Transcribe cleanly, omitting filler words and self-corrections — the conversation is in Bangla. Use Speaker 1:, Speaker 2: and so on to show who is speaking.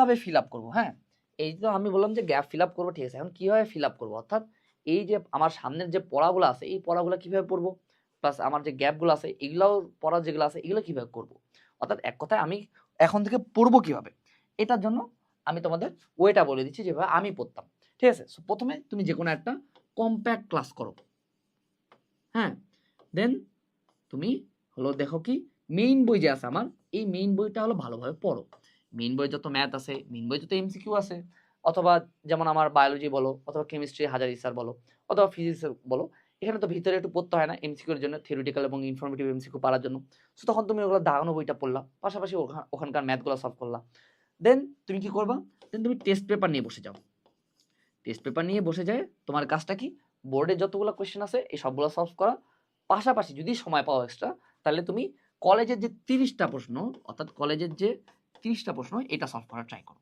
Speaker 1: কিভাবে ফিল আপ করবো, হ্যাঁ এই তো আমি বললাম যে গ্যাপ ফিল আপ করবো, ঠিক আছে, এখন কিভাবে ফিল আপ করবো, অর্থাৎ এই যে আমার সামনের যে পড়াগুলো আছে এই পড়াগুলো কিভাবে পড়বো, প্লাস আমার যে গ্যাপগুলো আছে এগুলাও পড়া যেগুলো আছে এগুলো কিভাবে করবো, অর্থাৎ এক কথায় আমি এখন থেকে পড়বো কিভাবে, এটার জন্য আমি তোমাদের ওয়েটা বলে দিচ্ছি যেভাবে আমি পড়তাম, ঠিক আছে। সো প্রথমে তুমি যে কোনো একটা কম্প্যাক্ট ক্লাস করো, হ্যাঁ, দেন তুমি হলো দেখো কি মেইন বই যে আছে আমার, এই মেইন বইটা হলো ভালোভাবে পড়ো। মেইন বই যত ম্যাথ আছে, মেইন বই যত এমসিকিউ আছে, অথবা যেমন আমার বায়োলজি বলো, অথবা কেমিস্ট্রি হাজার স্যার বলো, অথবা ফিজিক্স বলো, এখানে তো ভিতরে একটু পড়তে হয় না এমসিকিউর জন্য, থিওরিটিক্যাল এবং ইনফরমেটিভ এমসিকিউ পারার জন্য। সো তখন তুমি ওগুলো দাগানো বইটা পড়লা, পাশাপাশি ওখানকার ম্যাথগুলো সলভ করলা। দেন তুমি কি করবা, দেন তুমি টেস্ট পেপার নিয়ে বসে যাও। টেস্ট পেপার নিয়ে বসে যায় তোমার কাজটা কি, বোর্ডে যতগুলো কোয়েশ্চেন আছে এই সবগুলো সলভ করা, পাশাপাশি যদি সময় পাও এক্সট্রা তাহলে তুমি কলেজের যে 30টা প্রশ্ন, অর্থাৎ কলেজের যে 30টা প্রশ্ন এটা সলভ করার ট্রাই করো।